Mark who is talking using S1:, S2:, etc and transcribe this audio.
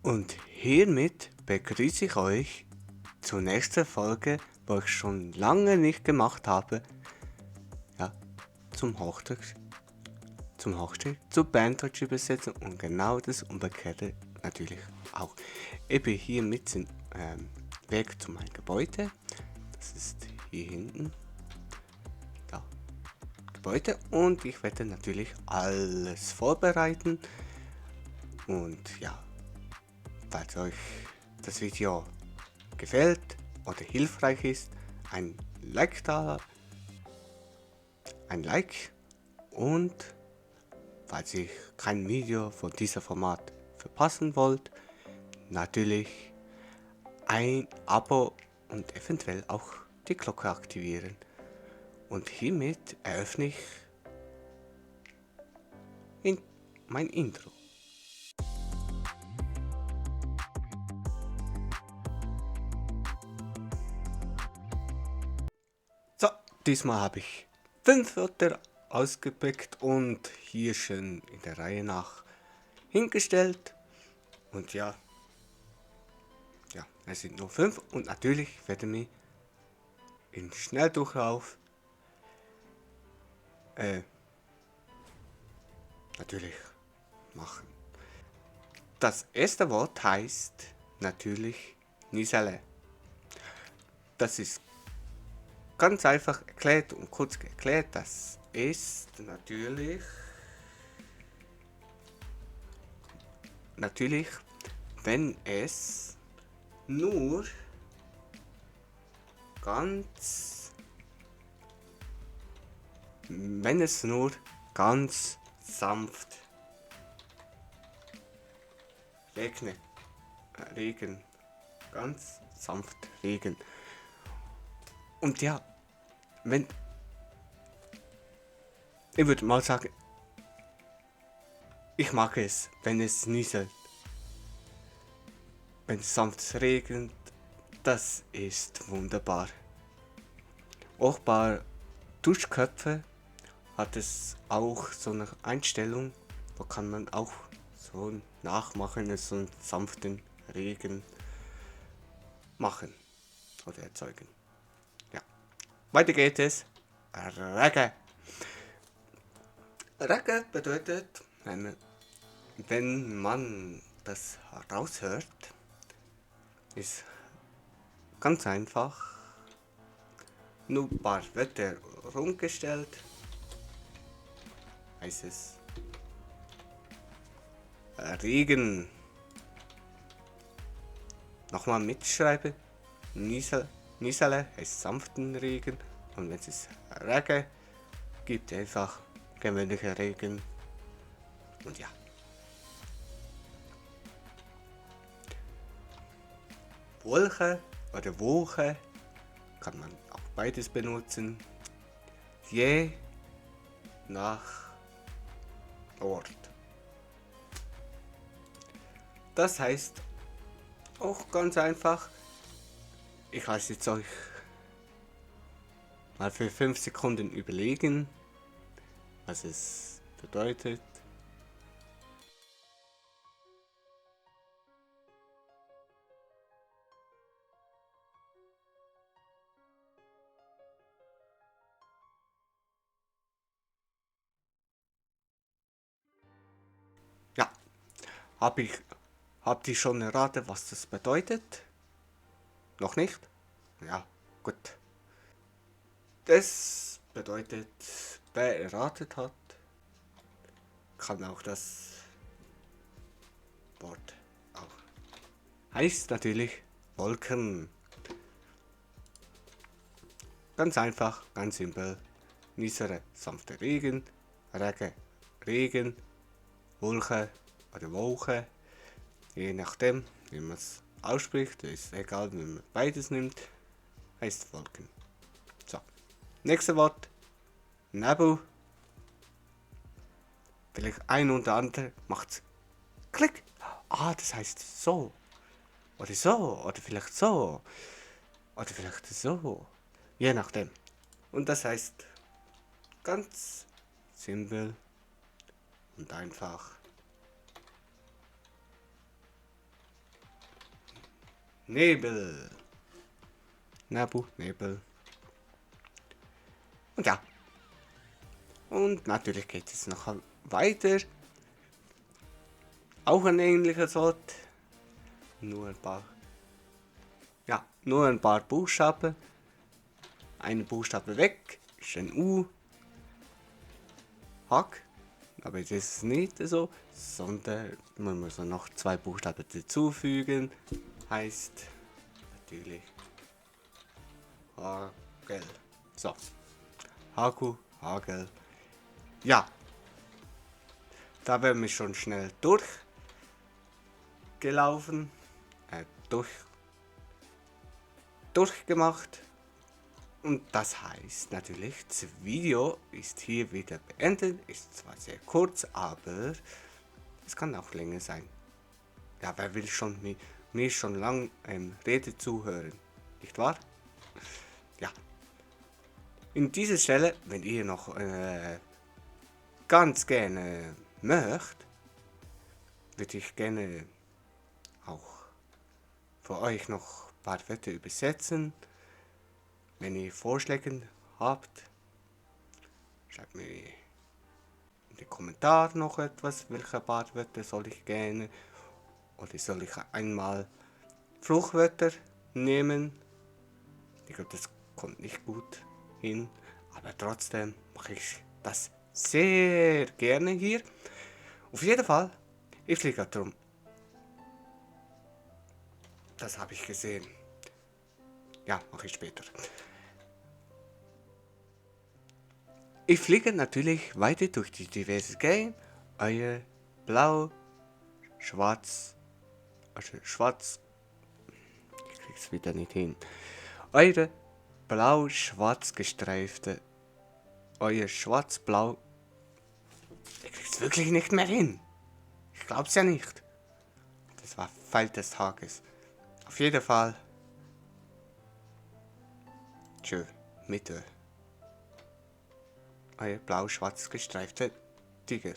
S1: Und hiermit begrüße ich euch zur nächsten Folge, wo ich schon lange nicht gemacht habe. Ja, zum Hochstück, zur Banddeutsch übersetzen und genau das Umgekehrte natürlich auch. Ich bin hier mit dem Weg zu meinem Gebäude. Das ist hier hinten. Da, Gebäude. Und ich werde natürlich alles vorbereiten. Und ja, falls euch das Video gefällt oder hilfreich ist, ein Like da, ein Like, und falls ihr kein Video von diesem Format verpassen wollt, natürlich ein Abo und eventuell auch die Glocke aktivieren. Und hiermit eröffne ich mein Intro. So, diesmal habe ich 5 Wörter ausgepickt und hier schon in der Reihe nach hingestellt. Und ja, es sind nur 5 und natürlich werden wir in Schnelldurchlauf natürlich machen. Das erste Wort heißt natürlich Nisale. Das ist ganz einfach erklärt und kurz erklärt. Das ist natürlich, wenn es nur ganz sanft Regen, ganz sanft Regen. Und ja, ich würde mal sagen, ich mag es, wenn es nieselt, wenn es sanft regnet, das ist wunderbar. Auch bei Duschköpfe hat es auch so eine Einstellung, da kann man auch so nachmachen, so einen sanften Regen machen oder erzeugen. Ja, weiter geht es. Reggae. Reggae bedeutet, wenn man das raushört, ist ganz einfach nur ein paar Wörter rumgestellt, heißt es Regen. Nochmal mitschreiben, Nisale heißt sanften Regen, und wenn es Reggae gibt, einfach gewöhnlicher Regen. Und ja. Wolke oder Woche kann man auch beides benutzen, je nach Ort. Das heißt auch ganz einfach, ich lasse jetzt euch mal für 5 Sekunden überlegen, was es bedeutet. Ja, habt ihr schon erraten, was das bedeutet? Noch nicht? Ja, gut. Das bedeutet, wer erratet hat, kann auch das Wort auch. Heißt natürlich Wolken. Ganz einfach, ganz simpel. Nisere, sanfter Regen, Regen, Wolke oder Woche. Je nachdem, wie man es ausspricht, ist egal, wenn man beides nimmt, heißt Wolken. So, nächstes Wort, Nebel. Vielleicht ein oder andere macht's Klick. Ah, das heißt so. Oder so. Oder vielleicht so. Oder vielleicht so. Je nachdem. Und das heißt ganz simpel und einfach Nebel. Nebel. Und ja. Und natürlich geht es noch weiter. Auch ein ähnlicher Sort. Nur ein paar Buchstaben. Ein Buchstabe weg. Ist ein U. Hack. Aber das ist nicht so. Sondern man muss noch 2 Buchstaben dazufügen. Heißt natürlich Hagel. So. Hagel. Ja. Da werden wir schon schnell durchgelaufen. Durchgemacht. Und das heißt natürlich, das Video ist hier wieder beendet. Ist zwar sehr kurz, aber es kann auch länger sein. Ja, wer will schon mir schon lang Rede zuhören? Nicht wahr? Ja. In dieser Stelle, wenn ihr noch ganz gerne möchtet, würde ich gerne auch für euch noch ein paar Wörter übersetzen. Wenn ihr Vorschläge habt, schreibt mir in den Kommentaren noch etwas, welche paar Wörter soll ich gerne, oder soll ich einmal Fluchwörter nehmen. Ich glaube, das kommt nicht gut hin, aber trotzdem mache ich das sehr gerne hier. Auf jeden Fall, ich fliege drum. Das habe ich gesehen. Ja, mache ich später. Ich fliege natürlich weiter durch die diverse Game. Euer Blau, Schwarz, ich krieg's wieder nicht hin. Eure blau-schwarz gestreifte, euer schwarz-blau, ich krieg's wirklich nicht mehr hin. Ich glaub's ja nicht. Das war Pfeil des Tages. Auf jeden Fall. Tschö, Mitte. Euer blau-schwarz gestreifte Tiger.